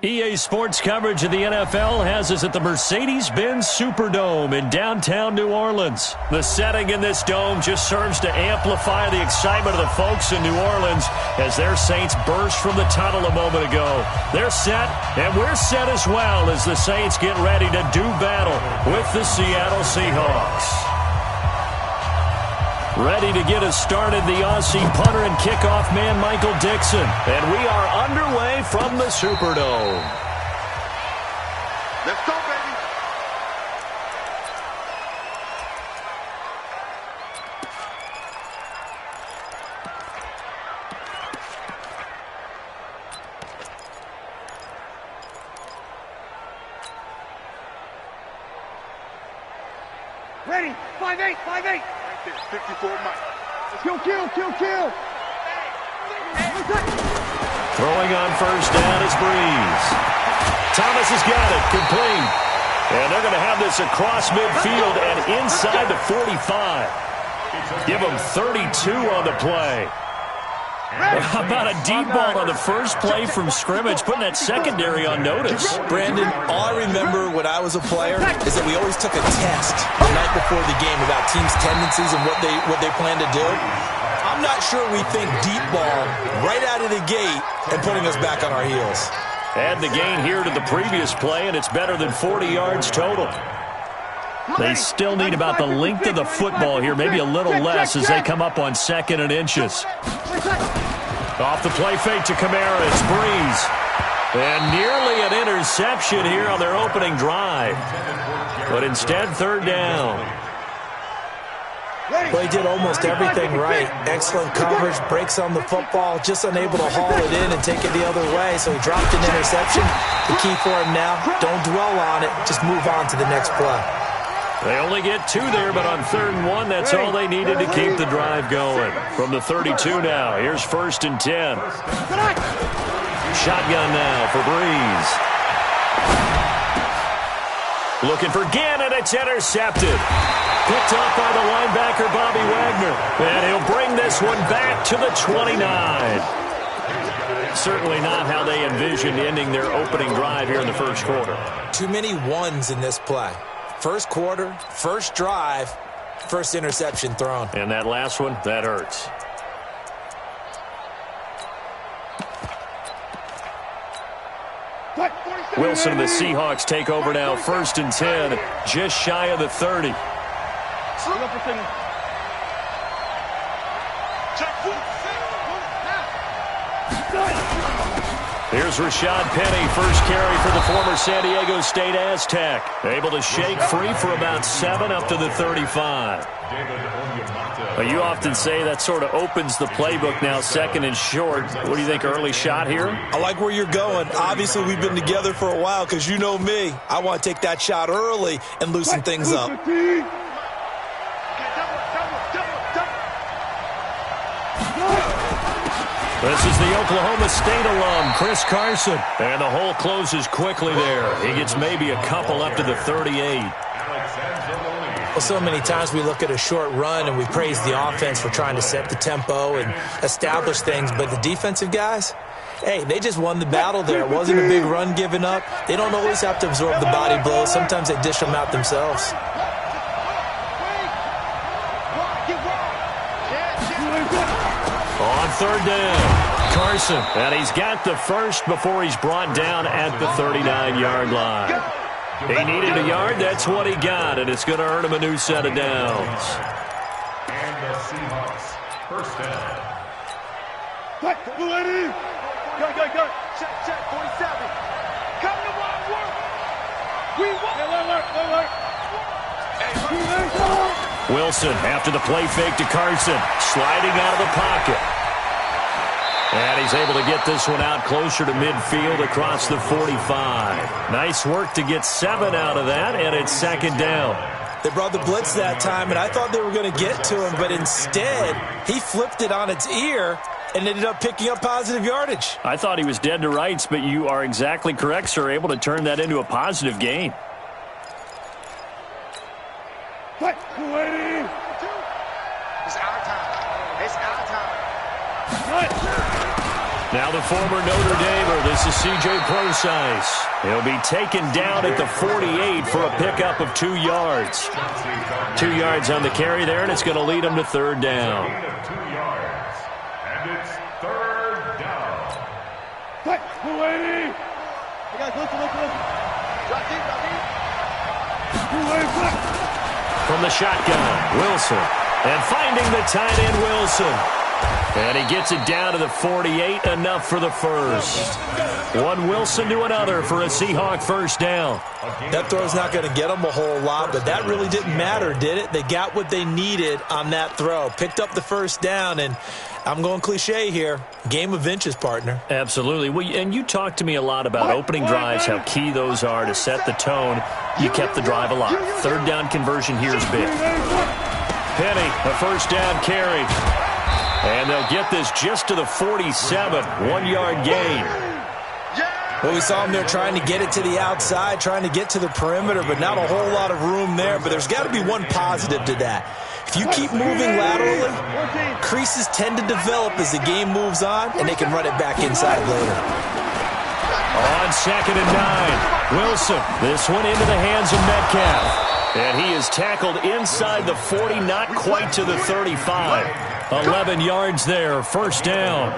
EA Sports coverage of the NFL has us at the Mercedes-Benz Superdome in downtown New Orleans. The setting in this dome just serves to amplify the excitement of the folks in New Orleans as their Saints burst from the tunnel a moment ago. They're set, and we're set as well as the Saints get ready to do battle with the Seattle Seahawks. Ready to get us started, the Aussie punter and kickoff man, Michael Dixon. And we are underway from the Superdome. Let's go, baby. Ready, 5-8, 5-8. 54 miles. Kill. Throwing on first down is Breeze. Thomas has got it, complete. And they're going to have this across midfield and inside the 45. Give them 32 on the play. How about a deep ball on the first play from scrimmage, putting that secondary on notice? Brandon, all I remember when I was a player is that we always took a test the night before the game about teams' tendencies and what they plan to do. I'm not sure we think deep ball right out of the gate and putting us back on our heels. Add the gain here to the previous play, and it's better than 40 yards total. They still need about the length of the football here, maybe a little less as they come up on 2nd and inches. Off the play fake to Kamara, it's Breeze. And nearly an interception here on their opening drive. But instead, 3rd down. Well, he did almost everything right. Excellent coverage, breaks on the football, just unable to haul it in and take it the other way. So he dropped an interception. The key for him now, don't dwell on it. Just move on to the next play. They only get 2 there, but on 3rd and 1, that's all they needed to keep the drive going. From the 32 now, here's 1st and 10. Shotgun now for Breeze. Looking for Gannon, it's intercepted. Picked up by the linebacker, Bobby Wagner. And he'll bring this one back to the 29. Certainly not how they envisioned ending their opening drive here in the first quarter. Too many ones in this play. First quarter, first drive, first interception thrown. And that last one, that hurts. Wilson and the Seahawks take over now, 1st and 10, just shy of the 30. Here's Rashad Penny, first carry for the former San Diego State Aztec. Able to shake free for about 7 up to the 35. Well, you often say that sort of opens the playbook now, 2nd and short. What do you think, early shot here? I like where you're going. Obviously, we've been together for a while because you know me. I want to take that shot early and loosen things up. This is the Oklahoma State alum, Chris Carson. And the hole closes quickly there. He gets maybe a couple up to the 38. Well, so many times we look at a short run and we praise the offense for trying to set the tempo and establish things. But the defensive guys, hey, they just won the battle there. It wasn't a big run given up. They don't always have to absorb the body blows. Sometimes they dish them out themselves. On 3rd down, Carson. And he's got the first before he's brought down at the 39-yard line. He needed a yard. That's what he got, and it's going to earn him a new set of downs. And the Seahawks, 1st down. Go. Check, 47. Come to wild work. We want. Wilson, after the play fake to Carson, sliding out of the pocket. And he's able to get this one out closer to midfield across the 45. Nice work to get 7 out of that, and it's 2nd down. They brought the blitz that time, and I thought they were going to get to him, but instead, he flipped it on its ear and ended up picking up positive yardage. I thought he was dead to rights, but you are exactly correct, sir, able to turn that into a positive gain. What? It's our time. It's our time. Now the former Notre Damer, this is C.J. Procise. He'll be taken down at the 48 for a pickup of 2 yards. 2 yards on the carry there, and it's going to lead him to third down. 2 yards, and it's third down. Hey, 280. You guys, listen. Drop deep. From the shotgun, Wilson. And finding the tight end, Wilson. And he gets it down to the 48, enough for the first. One Wilson to another for a Seahawk first down. That throw's not going to get them a whole lot, but that really didn't matter, did it? They got what they needed on that throw. Picked up the first down, and I'm going cliche here. Game of inches, partner. Absolutely. Well, and you talked to me a lot about opening drives, how key those are to set the tone. You kept the drive alive. Third down conversion here is big. Penny, a first down carry. And they'll get this just to the 47, 1-yard gain. Well, we saw him there trying to get it to the outside, trying to get to the perimeter, but not a whole lot of room there. But there's got to be one positive to that. If you keep moving laterally, creases tend to develop as the game moves on, and they can run it back inside later. On 2nd and 9, Wilson. This one into the hands of Metcalf. And he is tackled inside the 40, not quite to the 35. 11 yards there, first down.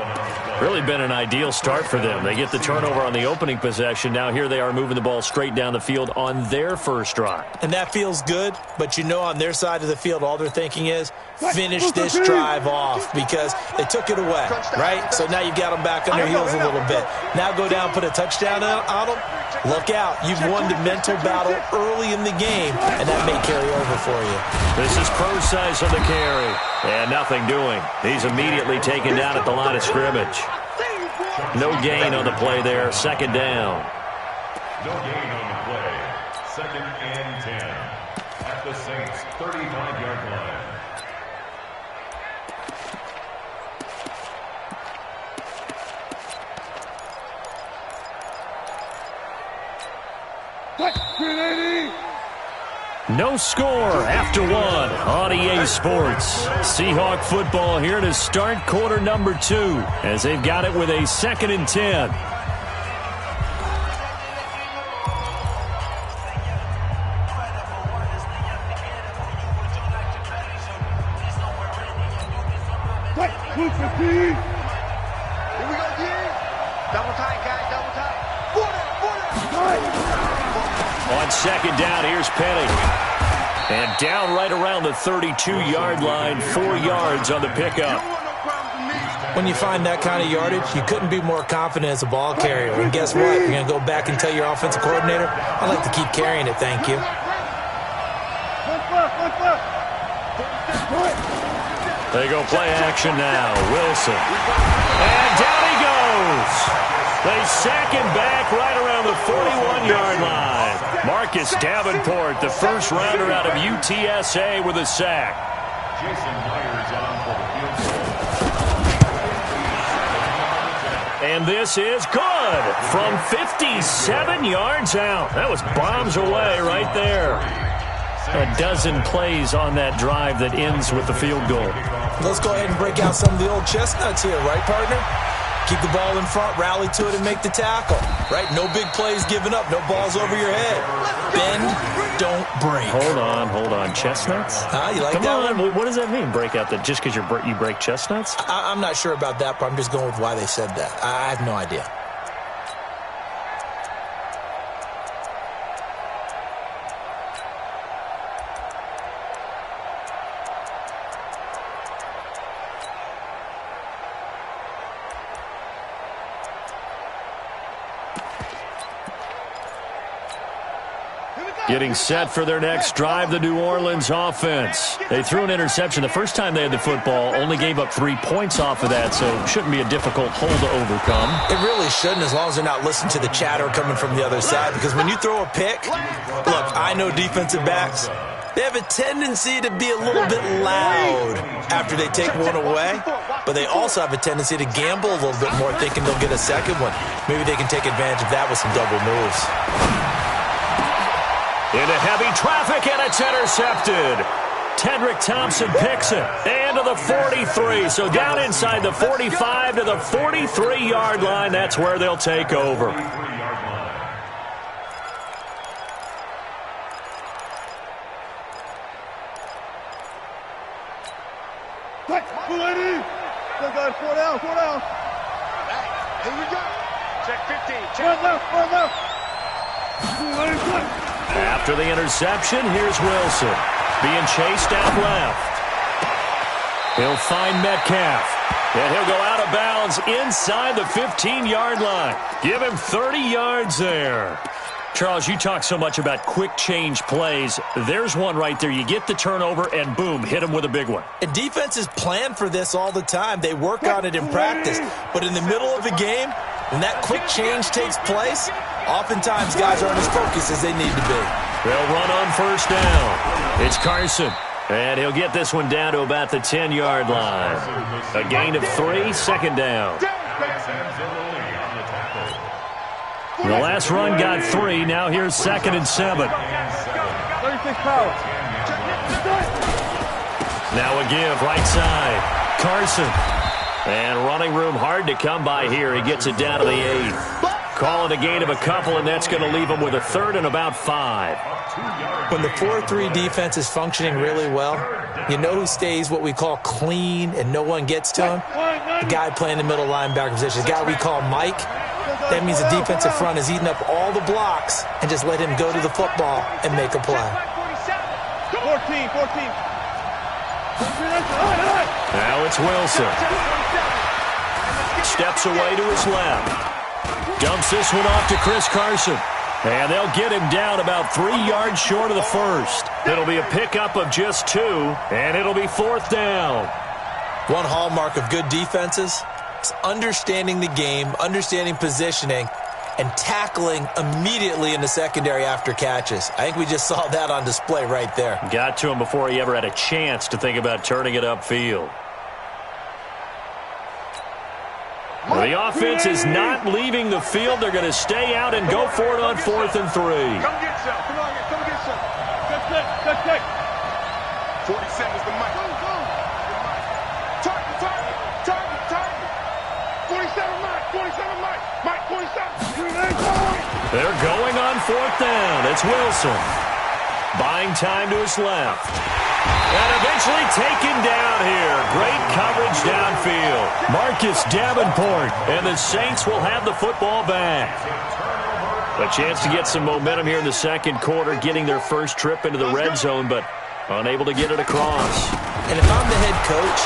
Really been an ideal start for them. They get the turnover on the opening possession. Now here they are moving the ball straight down the field on their first drive. And that feels good, but you know on their side of the field, all they're thinking is finish this drive off because they took it away, right? So now you've got them back on their heels a little bit. Now go down, put a touchdown on them. Look out. You've won the mental battle early in the game, and that may carry over for you. This is Procise on the carry. And nothing doing. He's immediately taken down at the line of scrimmage. No gain on the play there. Second down. No gain on the play. 2nd and 10. At the Saints' 35-yard line. No score after 1 on EA Sports. Seahawk football here to start quarter number 2 as they've got it with a 2nd and 10. Here we go, D. Double tight, guys, double tight. On 2nd down, here's Penny. And down right around the 32-yard line, 4 yards on the pickup. When you find that kind of yardage, you couldn't be more confident as a ball carrier. And guess what? You're going to go back and tell your offensive coordinator, I'd like to keep carrying it, thank you. They go play action now. Wilson. And down he goes. They sack him back right around the 41-yard line. Marcus Davenport, the first rounder out of UTSA with a sack. Jason Myers on for the field goal. And this is good from 57 yards out. That was bombs away right there. A dozen plays on that drive that ends with the field goal. Let's go ahead and break out some of the old chestnuts here, right, partner? Keep the ball in front, rally to it, and make the tackle, right? No big plays given up, no balls over your head. Bend, don't break. Hold on. Chestnuts? You like Come that on. one? What does that mean, break out that just because you break chestnuts? I'm not sure about that, but I'm just going with why they said that. I have no idea. Getting set for their next drive, the New Orleans offense. They threw an interception the first time they had the football, only gave up 3 points off of that, so it shouldn't be a difficult hole to overcome. It really shouldn't, as long as they're not listening to the chatter coming from the other side, because when you throw a pick, look, I know defensive backs, they have a tendency to be a little bit loud after they take one away, but they also have a tendency to gamble a little bit more, thinking they'll get a second one. Maybe they can take advantage of that with some double moves. Into heavy traffic, and it's intercepted. Tedrick Thompson picks it. And to the 43. So down inside the 45 to the 43-yard line. That's where they'll take over. Four down. Here we go. Check 15. Check left. After the interception, here's Wilson. Being chased out left. He'll find Metcalf. And he'll go out of bounds inside the 15-yard line. Give him 30 yards there. Charles, you talk so much about quick change plays. There's one right there. You get the turnover, and boom, hit him with a big one. And defenses plan for this all the time. They work on it in practice. But in the middle of a game, when that quick change takes place, oftentimes guys aren't as focused as they need to be. They'll run on first down. It's Carson. And he'll get this one down to about the 10-yard line. A gain of 3, second down. The last run got 3. Now here's 2nd and 7. 36 power. Now a give, right side. Carson. And running room hard to come by here. He gets it down to the 8. Call it a gain of a couple, and that's going to leave him with a 3rd and about 5. When the 4-3 defense is functioning really well, you know who stays what we call clean and no one gets to him? The guy playing the middle linebacker position, the guy we call Mike. That means the defensive front is eating up all the blocks and just let him go to the football and make a play. 14. Now it's Wilson. Steps away to his left. Dumps this one off to Chris Carson. And they'll get him down about 3 yards short of the first. It'll be a pickup of just 2, and it'll be 4th down. One hallmark of good defenses is understanding the game, understanding positioning, and tackling immediately in the secondary after catches. I think we just saw that on display right there. Got to him before he ever had a chance to think about turning it upfield. Well, the offense is not leaving the field. They're going to stay out and go for it on 4th and 3. Come get some. Come get some. Good pick. 47's the mic. Go. Target. 47 Mike. Mike, 47. They're going on 4th down. It's Wilson. Buying time to his left. And eventually taken down here. Great coverage downfield. Marcus Davenport. And the Saints will have the football back. A chance to get some momentum here in the second quarter, getting their first trip into the red zone, but unable to get it across. And if I'm the head coach,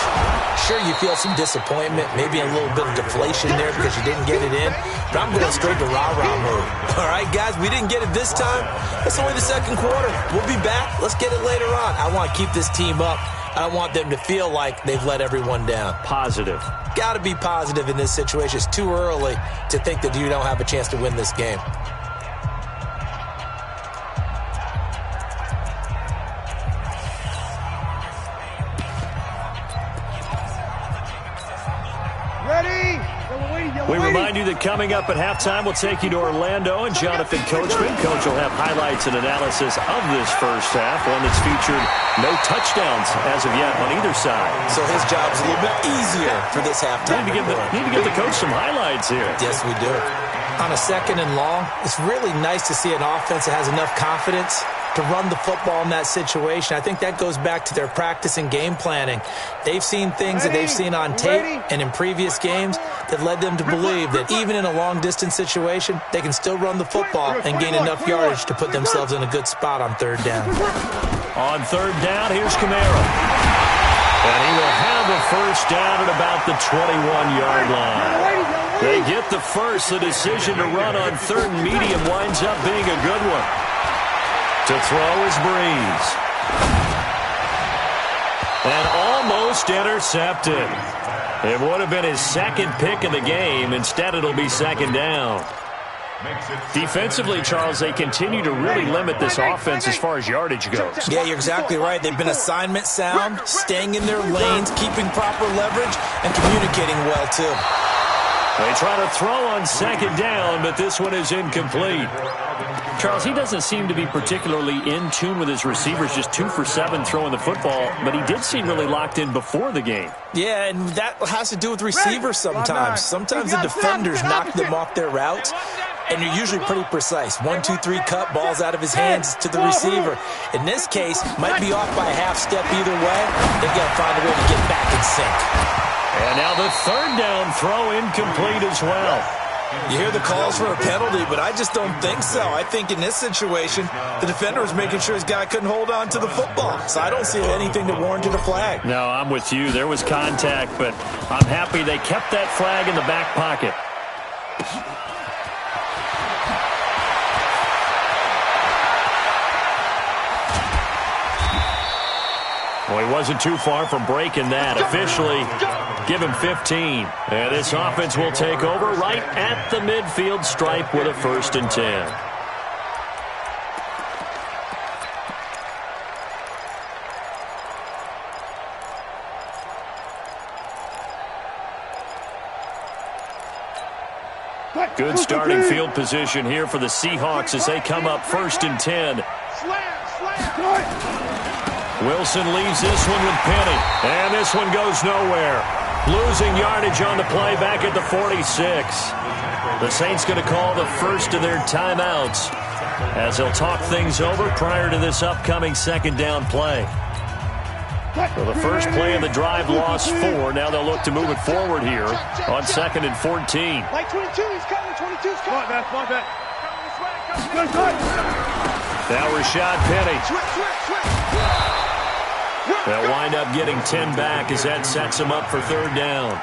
sure, you feel some disappointment, maybe a little bit of deflation there because you didn't get it in, but I'm going straight to rah-rah mode. All right, guys, we didn't get it this time. It's only the second quarter. We'll be back. Let's get it later on. I want to keep this team up. I don't want them to feel like they've let everyone down. Positive. Got to be positive in this situation. It's too early to think that you don't have a chance to win this game. We remind you that coming up at halftime, we'll take you to Orlando and Jonathan Coachman. Coach will have highlights and analysis of this first half, one that's featured no touchdowns as of yet on either side. So his job's a little bit easier for this halftime. Need to give the coach some highlights here. Yes, we do. On a 2nd and long, it's really nice to see an offense that has enough confidence to run the football in that situation. I think that goes back to their practice and game planning. They've seen things that they've seen on tape and in previous games that led them to believe that even in a long-distance situation, they can still run the football and gain enough yardage to put themselves in a good spot on 3rd down. On 3rd down, here's Camara. And he will have a first down at about the 21-yard line. They get the first. The decision to run on 3rd and medium winds up being a good one. To throw is Breeze. And almost intercepted. It would have been his 2nd pick of the game. Instead, it'll be 2nd down. Defensively, Charles, they continue to really limit this offense as far as yardage goes. Yeah, you're exactly right. They've been assignment sound, staying in their lanes, keeping proper leverage, and communicating well, too. They try to throw on second down, but this one is incomplete. Charles, he doesn't seem to be particularly in tune with his receivers, just 2 for 7 throwing the football, but he did seem really locked in before the game. Yeah, and that has to do with receivers sometimes. Sometimes the defenders knock them off their routes, and they're usually pretty precise. 1, 2, 3 cut, balls out of his hands to the receiver. In this case, might be off by a half step either way. They've got to find a way to get back in sync. And now the third down throw incomplete as well. You hear the calls for a penalty, but I just don't think so. I think in this situation, the defender was making sure his guy couldn't hold on to the football. So I don't see anything that warranted a flag. No, I'm with you. There was contact, but I'm happy they kept that flag in the back pocket. Well, he wasn't too far from breaking that. Officially, give him 15. And this offense will take over right at the midfield stripe with a 1st and 10. Good starting field position here for the Seahawks as they come up 1st and 10. Wilson leaves this one with Penny, and this one goes nowhere. Losing yardage on the play back at the 46. The Saints going to call the first of their timeouts as they'll talk things over prior to this upcoming second down play. So the first play of the drive lost 4. Now they'll look to move it forward here on 2nd and 14. Like 22, he's coming, 22's coming. Come on, Now Rashad Penny. They'll wind up getting 10 back as that sets them up for 3rd down.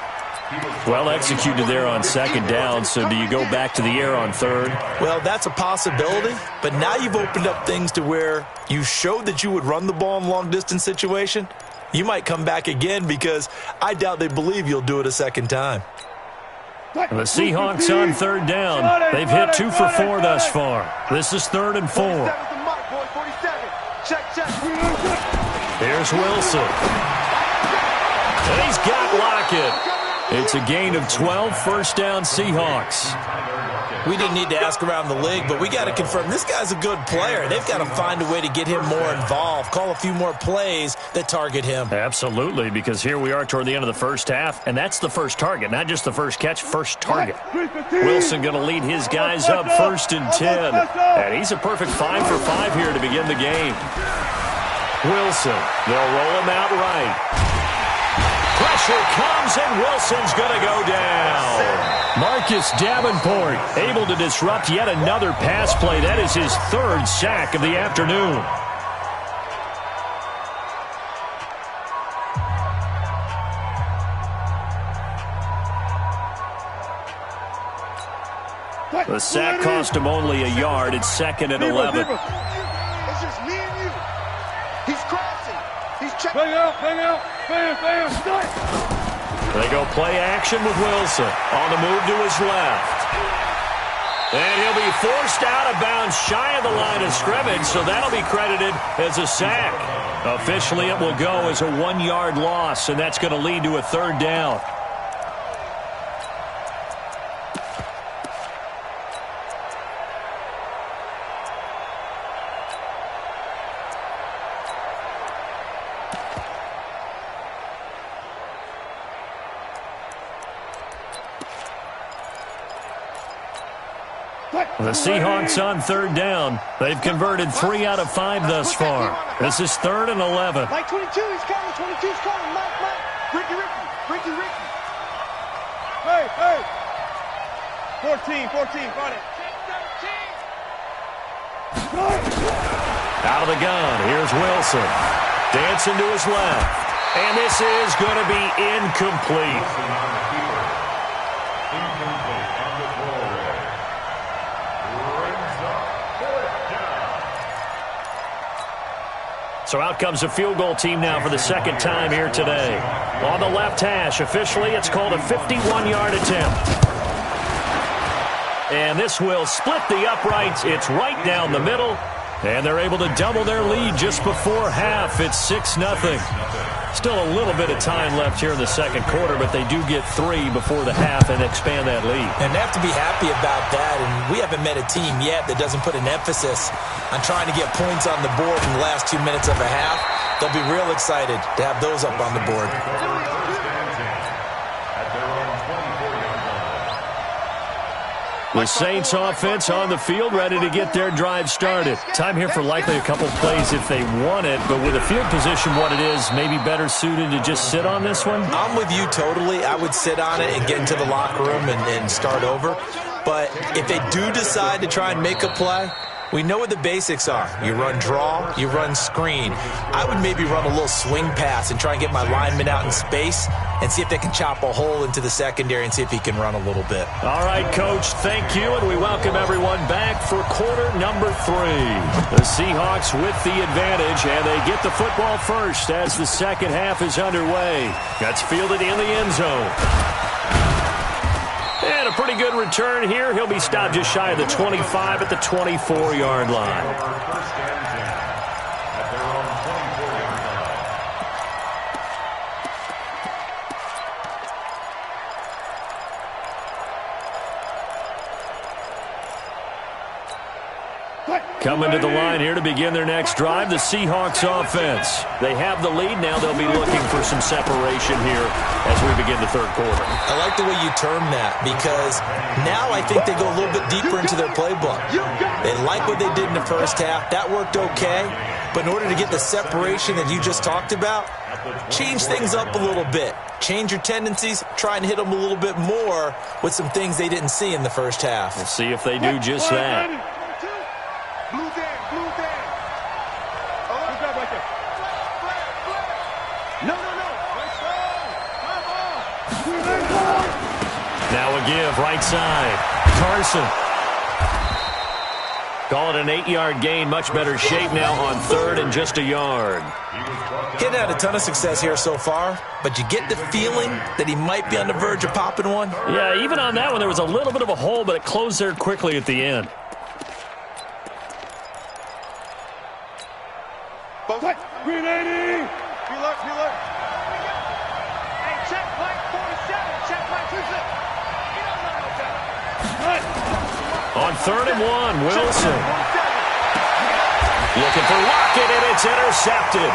Well executed there on 2nd down, so do you go back to the air on 3rd? Well, that's a possibility, but now you've opened up things to where you showed that you would run the ball in long-distance situation. You might come back again because I doubt they believe you'll do it a 2nd time. The Seahawks on 3rd down. They've hit 2 for 4 thus far. This is 3rd and 4. Here's Wilson. And he's got Lockett. It's a gain of 12, 1st down Seahawks. We didn't need to ask around the league, but we got to confirm this guy's a good player. They've got to find a way to get him more involved, call a few more plays that target him. Absolutely, because here we are toward the end of the first half, and that's the first target, not just the first catch, first target. Wilson going to lead his guys up 1st and 10, and he's a perfect 5 for 5 here to begin the game. Wilson, they'll roll him out right. Pressure comes, and Wilson's going to go down. Marcus Davenport able to disrupt yet another pass play. That is his 3rd sack of the afternoon. The sack cost him only a yard. It's 2nd and 11. It's just me and you. He's crossing. He's checking. Bang out. Bam. Start. They go play action with Wilson on the move to his left. And he'll be forced out of bounds shy of the line of scrimmage, so that'll be credited as a sack. Officially, it will go as a 1-yard loss, and that's going to lead to a 3rd down. The Seahawks on 3rd down. They've converted 3 out of 5 thus far. This is 3rd and 11. Like 22, he's coming. 22's coming. Mike. Ricky. Hey. 14, got it. Out of the gun, here's Wilson. Dancing to his left. And this is going to be incomplete. So out comes a field goal team now for the 2nd time here today. On the left hash, officially it's called a 51-yard attempt. And this will split the uprights. It's right down the middle. And they're able to double their lead just before half. It's 6-0. Still a little bit of time left here in the second quarter, but they do get 3 before the half and expand that lead. And they have to be happy about that, and we haven't met a team yet that doesn't put an emphasis on trying to get points on the board in the last 2 minutes of a half. They'll be real excited to have those up on the board. The Saints offense on the field, ready to get their drive started. Time here for likely a couple plays if they want it, but with the field position what it is, maybe better suited to just sit on this one? I'm with you totally. I would sit on it and get into the locker room and start over. But if they do decide to try and make a play, we know what the basics are. You run draw, you run screen. I would maybe run a little swing pass and try and get my lineman out in space and see if they can chop a hole into the secondary and see if he can run a little bit. All right, Coach, thank you, and we welcome everyone back for quarter number 3. The Seahawks with the advantage, and they get the football first as the second half is underway. That's fielded in the end zone. And a pretty good return here. He'll be stopped just shy of the 25 at the 24-yard line. Coming to the line here to begin their next drive, the Seahawks offense. They have the lead. Now they'll be looking for some separation here as we begin the third quarter. I like the way you term that because now I think they go a little bit deeper into their playbook. They like what they did in the first half. That worked okay. But in order to get the separation that you just talked about, change things up a little bit. Change your tendencies. Try and hit them a little bit more with some things they didn't see in the first half. We'll see if they do just that. Blue down, blue down. Oh, good job right there. No. Now a give, right side. Carson. Call it an 8-yard gain. Much better shape now on third and just a yard. Getting had a ton of success here so far, but you get the feeling that he might be on the verge of popping one. Yeah, even on that one, there was a little bit of a hole, but it closed there quickly at the end. Green 80. Feel up. Hey, check play 47. Check play 26. He don't know no better. On third and 1, Wilson. Looking for Lockett, and it's intercepted.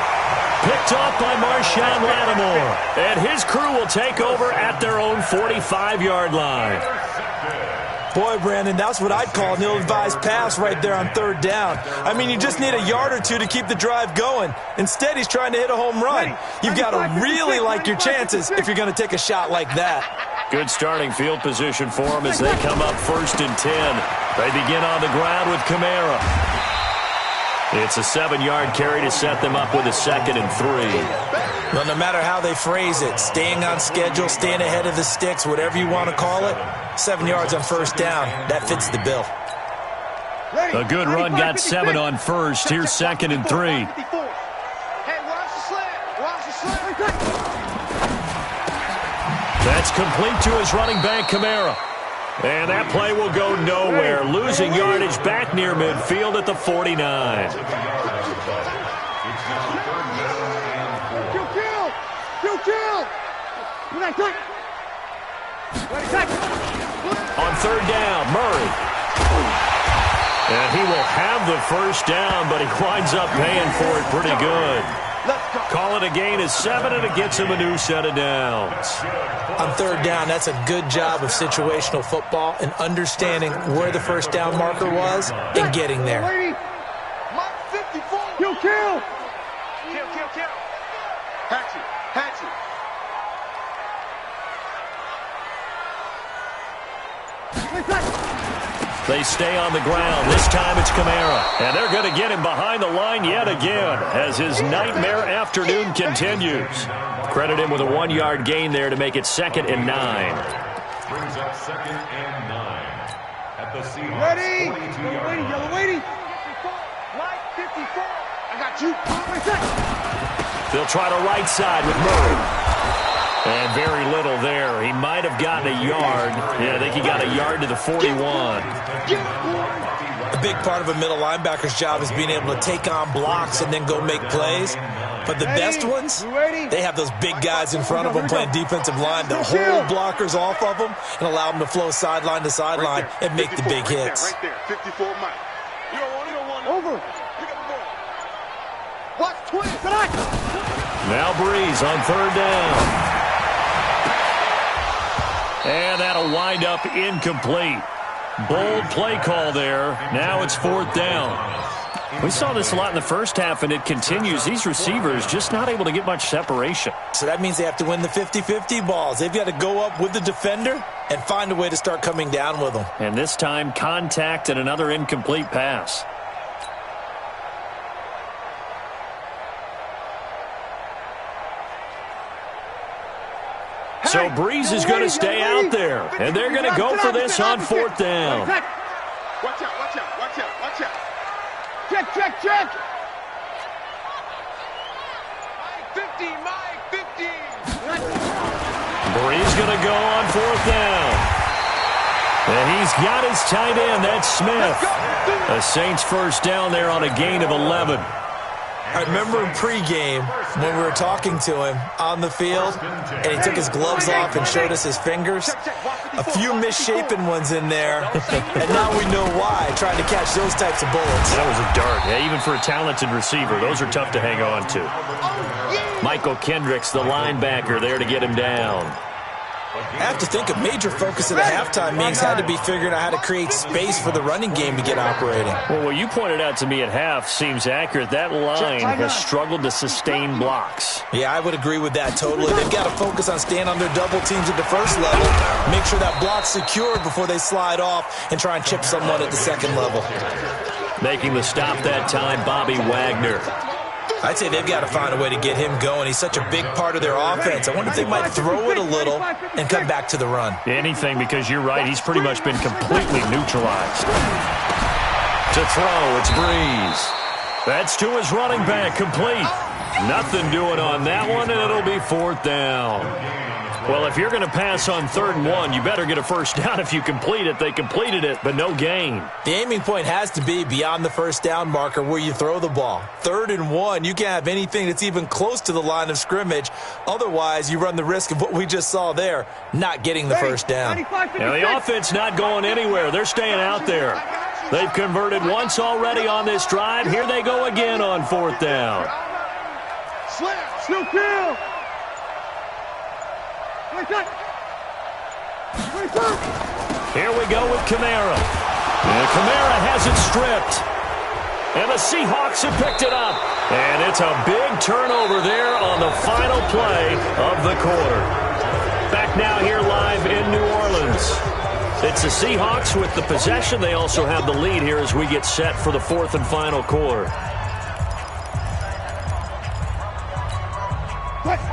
Picked off by Marshawn Lattimore. And his crew will take over at their own 45-yard line. Boy, Brandon, that's what I'd call an ill-advised pass right there on third down. I mean, you just need a yard or two to keep the drive going. Instead, he's trying to hit a home run. You've got to really like your chances if you're going to take a shot like that. Good starting field position for them as they come up first and 10. They begin on the ground with Kamara. It's a 7-yard carry to set them up with a 2nd and 3. Well, no matter how they phrase it, staying on schedule, staying ahead of the sticks, whatever you want to call it, 7 yards on first down, that fits the bill. A good run got 7 on first. Here's 2nd and 3. Hey, watch the slant. That's complete to his running back, Kamara. And that play will go nowhere. Losing yardage back near midfield at the 49. On third down, Murray. And he will have the first down, but he winds up paying for it pretty good. Call it a gain of 7, and it gets him a new set of downs. On third down, that's a good job of situational football and understanding where the first down marker was and getting there. Kill. Hatchet. They stay on the ground. This time it's Kamara. And they're going to get him behind the line yet again as his nightmare afternoon continues. Credit him with a 1-yard gain there to make it 2nd and 9. Brings up 2nd and 9 at the Seahawks. Ready? 42-yard line. Yellow lady. 54. I got you. They'll try to right side with Murray. And very little there. He might have gotten a yard. Yeah, I think he got a yard to the 41. A big part of a middle linebacker's job is being able to take on blocks and then go make plays. But the best ones, they have those big guys in front of them playing defensive line that hold blockers off of them and allow them to flow sideline to sideline and make the big hits. Right there, 54 Mike. You don't want it. Over. You got the ball. Watch twist. Now Breeze on third down. And that'll wind up incomplete. Bold play call there. Now it's fourth down. We saw this a lot in the first half, and it continues. These receivers just not able to get much separation. So that means they have to win the 50-50 balls. They've got to go up with the defender and find a way to start coming down with them. And this time, contact and another incomplete pass. So Breeze is going to stay out there, and they're going to go for this on fourth down. Watch out, watch out, watch out, watch out. Check. Mike 50. Breeze going to go on fourth down. And he's got his tight end, that's Smith. The Saints first down there on a gain of 11. I remember in pregame when we were talking to him on the field, and he took his gloves off and showed us his fingers. A few misshapen ones in there, and now we know why, trying to catch those types of bullets. That was a dart. Yeah, even for a talented receiver, those are tough to hang on to. Michael Kendricks, the linebacker, there to get him down. I have to think a major focus of the halftime meetings had to be figuring out how to create space for the running game to get operating. Well, what you pointed out to me at half seems accurate. That line has struggled to sustain blocks. Yeah, I would agree with that totally. They've got to focus on staying on their double teams at the first level, make sure that block's secured before they slide off and try and chip someone at the second level. Making the stop that time, Bobby Wagner. I'd say they've got to find a way to get him going. He's such a big part of their offense. I wonder if they might throw it a little and come back to the run. Anything, because you're right. He's pretty much been completely neutralized. To throw, it's Breeze. That's to his running back, complete. Nothing doing on that one, and it'll be fourth down. Well, if you're going to pass on 3rd and 1, you better get a first down if you complete it. They completed it, but no gain. The aiming point has to be beyond the first down marker where you throw the ball. 3rd and 1, you can't have anything that's even close to the line of scrimmage. Otherwise, you run the risk of what we just saw there, not getting the first down. Now, the offense not going anywhere. They're staying out there. They've converted once already on this drive. Here they go again on 4th down. Still kill. Here we go with Kamara. And Kamara has it stripped. And the Seahawks have picked it up. And it's a big turnover there on the final play of the quarter. Back now here live in New Orleans. It's the Seahawks with the possession. They also have the lead here as we get set for the 4th and final quarter.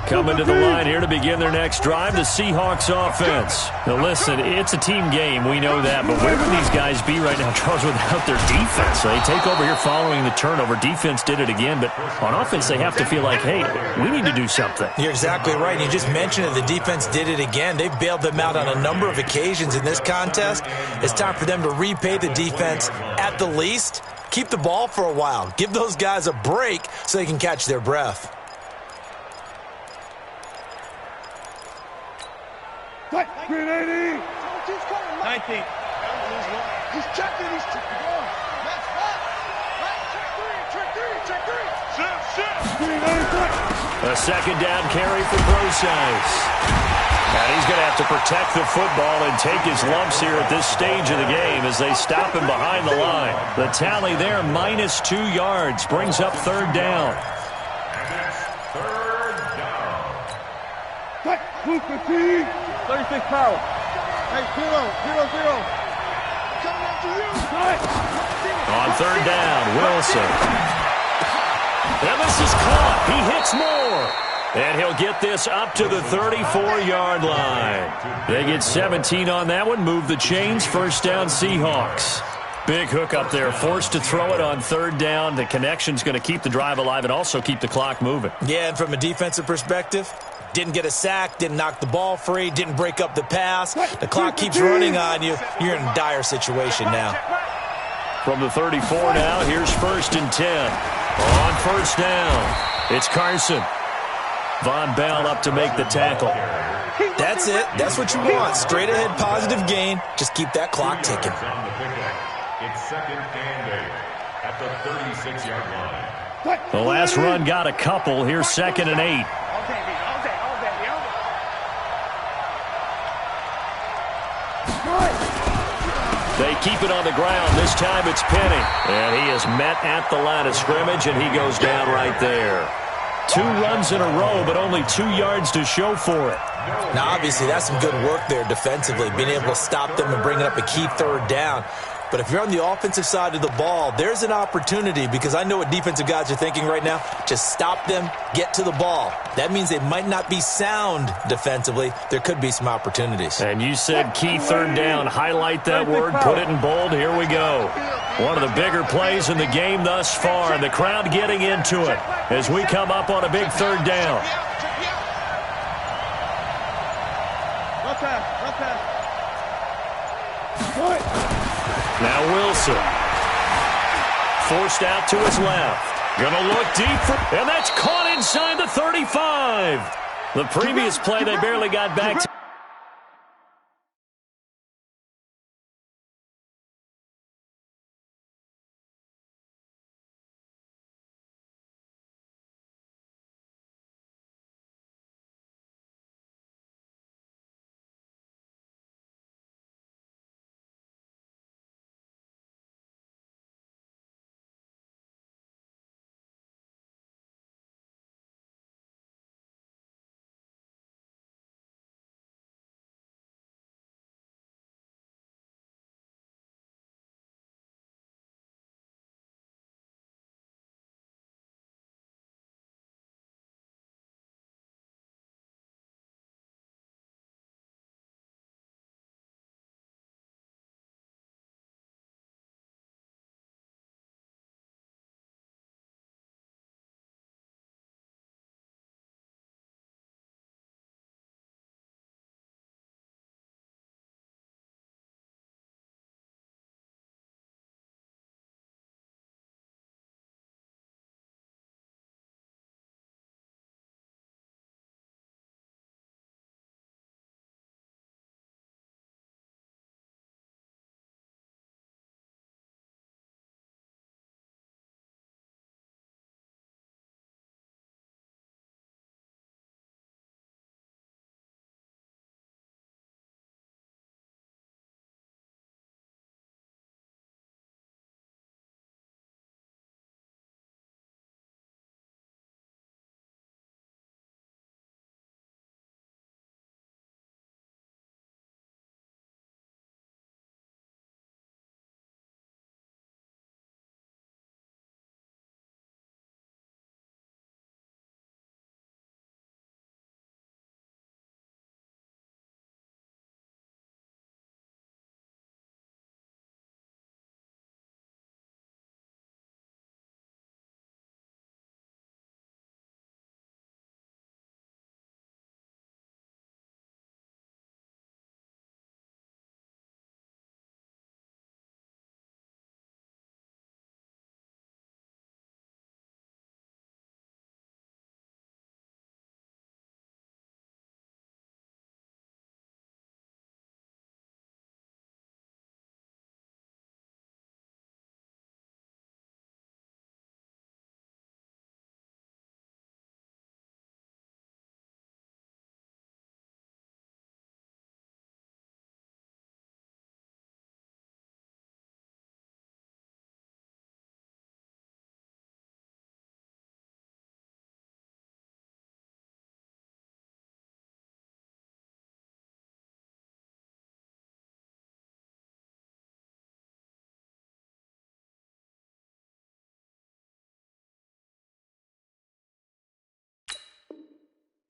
Coming to the line here to begin their next drive, the Seahawks offense. Now listen, it's a team game, we know that, but where would these guys be right now, Charles, without their defense? They take over here following the turnover. Defense did it again, but on offense they have to feel like, hey, we need to do something. You're exactly right. You just mentioned it. The defense did it again. They bailed them out on a number of occasions in this contest. It's time for them to repay the defense at the least. Keep the ball for a while. Give those guys a break so they can catch their breath. Green 80. 19. He's checking. A second down carry for Brosize. And he's going to have to protect the football and take his lumps here at this stage of the game as they stop him behind the line. The tally there, minus 2 yards, brings up 3rd down. And it's 3rd down. 36 power. Hey, 0. Coming after you. On 3rd down, Wilson. And this is caught. He hits more. And he'll get this up to the 34-yard line. They get 17 on that one. Move the chains. First down, Seahawks. Big hook up there. Forced to throw it on 3rd down. The connection's going to keep the drive alive and also keep the clock moving. Yeah, and from a defensive perspective, didn't get a sack, didn't knock the ball free, didn't break up the pass. The clock keeps running on you. You're in a dire situation now. From the 34 now, here's 1st and 10. On 1st down, it's Carson. Von Bell up to make the tackle. That's it. That's what you want. Straight ahead, positive gain. Just keep that clock ticking. It's 2nd and 8 at the 36-yard line. The last run got a couple. Here's 2nd and 8. They keep it on the ground. This time it's Penny. And he is met at the line of scrimmage, and he goes down right there. 2 runs in a row, but only 2 yards to show for it. Now, obviously, that's some good work there defensively, being able to stop them and bringing up a key 3rd down. But if you're on the offensive side of the ball, there's an opportunity, because I know what defensive guys are thinking right now. Just stop them, get to the ball. That means they might not be sound defensively. There could be some opportunities. And you said key 3rd down. Highlight that word. Put it in bold. Here we go. One of the bigger plays in the game thus far, and the crowd getting into it as we come up on a big 3rd down. Now Wilson. Forced out to his left. Gonna look deep, and that's caught inside the 35. The previous play, they barely got back to.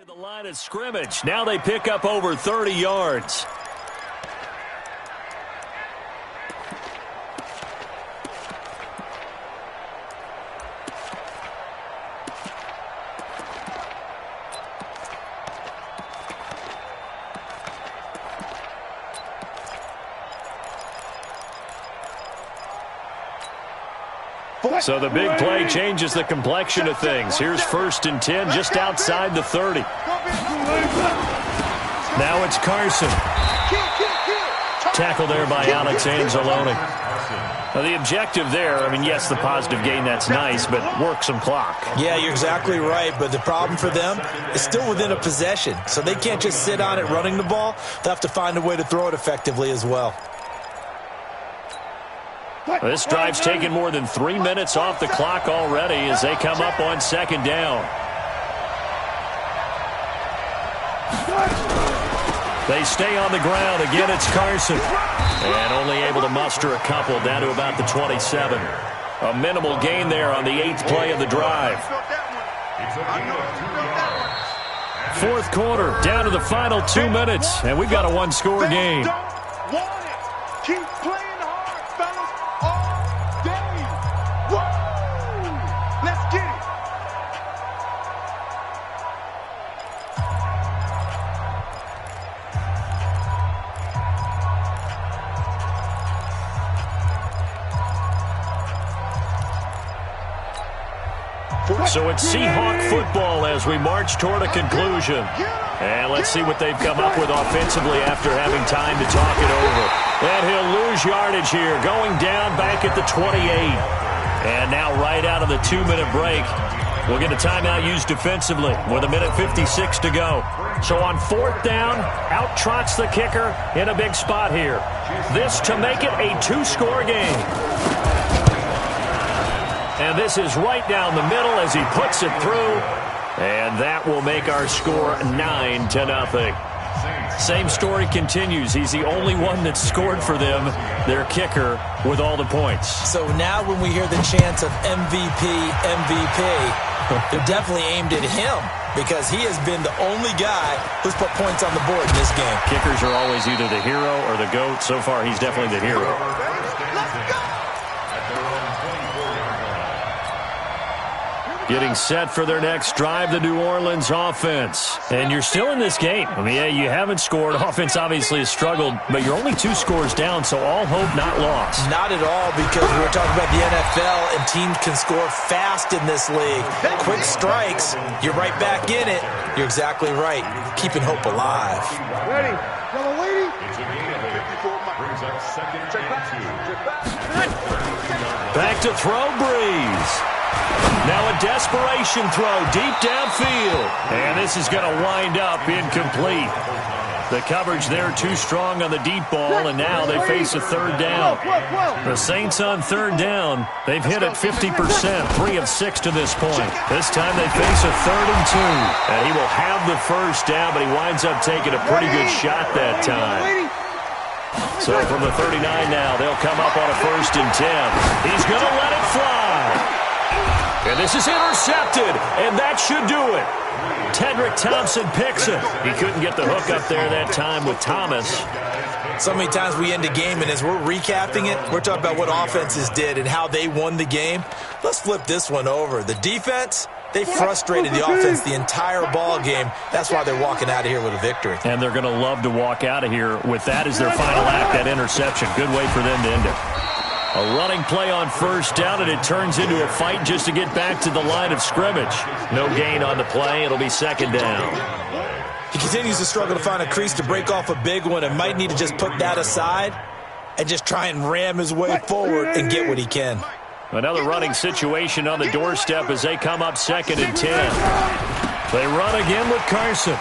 The line of scrimmage. Now they pick up over 30 yards. So the big play changes the complexion of things. Here's 1st and 10 just outside the 30. Now it's Carson. Tackle there by Alex Anzalone. Now the objective there, I mean, yes, the positive gain, that's nice, but work some clock. Yeah, you're exactly right, but the problem for them is still within a possession, so they can't just sit on it running the ball. They'll have to find a way to throw it effectively as well. This drive's taken more than 3 minutes off the clock already as they come up on 2nd down. They stay on the ground. Again, it's Carson. And only able to muster a couple down to about the 27. A minimal gain there on the 8th play of the drive. 4th quarter, down to the final 2 minutes. And we've got a one-score game. Keep playing hard, fellas, all day. Woo! Let's get it. So it's Seahawk football as we march toward a conclusion. And let's see what they've come up with offensively after having time to talk it over. And he'll lose yardage here, going down back at the 28. And now right out of the 2-minute break, we'll get a timeout used defensively with 1:56 to go. So on 4th down, out trots the kicker in a big spot here. This to make it a 2-score game. And this is right down the middle as he puts it through. And that will make our score 9-0. Same story continues. He's the only one that scored for them, their kicker, with all the points. So now when we hear the chants of MVP, MVP, they're definitely aimed at him because he has been the only guy who's put points on the board in this game. Kickers are always either the hero or the GOAT. So far, he's definitely the hero. Getting set for their next drive, the New Orleans offense. And you're still in this game. I mean, yeah, you haven't scored. Offense obviously has struggled, but you're only 2 scores down, so all hope not lost. Not at all, because we were talking about the NFL, and teams can score fast in this league. Quick strikes, you're right back in it. You're exactly right. Keeping hope alive. Ready? Yellow lady? Brings up 2nd and 2. Back to throw, Breeze. Now a desperation throw deep downfield. And this is going to wind up incomplete. The coverage there too strong on the deep ball, and now they face a 3rd down. The Saints on 3rd down, they've hit it 50%, 3 of 6 to this point. This time they face a 3rd and 2. And he will have the 1st down, but he winds up taking a pretty good shot that time. So from the 39 now, they'll come up on a 1st and 10. He's going to let it fly. And this is intercepted, and that should do it. Tedrick Thompson picks it. He couldn't get the hook up there that time with Thomas. So many times we end a game, and as we're recapping it, we're talking about what offenses did and how they won the game. Let's flip this one over. The defense, they frustrated the offense the entire ball game. That's why they're walking out of here with a victory. And they're going to love to walk out of here with that as their final act, that interception. Good way for them to end it. A running play on 1st down, and it turns into a fight just to get back to the line of scrimmage. No gain on the play. It'll be 2nd down. He continues to struggle to find a crease to break off a big one and might need to just put that aside and just try and ram his way forward and get what he can. Another running situation on the doorstep as they come up 2nd and 10. They run again with Carson.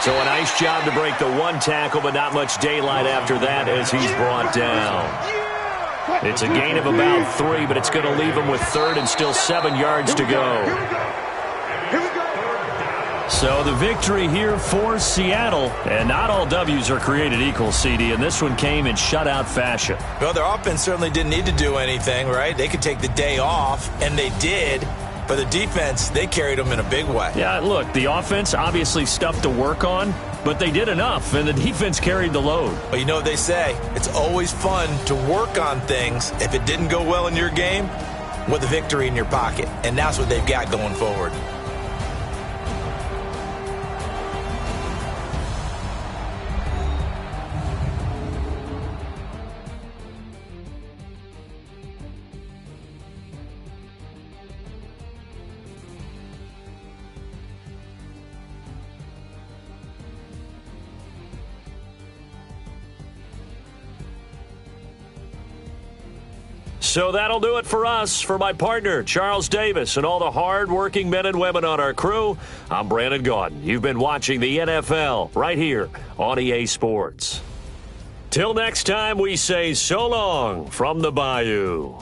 So a nice job to break the 1 tackle, but not much daylight after that as he's brought down. It's a gain of about 3, but it's going to leave him with 3rd and still 7 yards to go. So the victory here for Seattle. And not all W's are created equal, CD, and this one came in shutout fashion. Well, their offense certainly didn't need to do anything, right? They could take the day off, and they did. But the defense, they carried them in a big way. Yeah, look, the offense obviously stuff to work on, but they did enough, and the defense carried the load. Well, you know what they say. It's always fun to work on things if it didn't go well in your game with a victory in your pocket. And that's what they've got going forward. So that'll do it for us. For my partner, Charles Davis, and all the hard-working men and women on our crew, I'm Brandon Gaudin. You've been watching the NFL right here on EA Sports. Till next time, we say so long from the Bayou.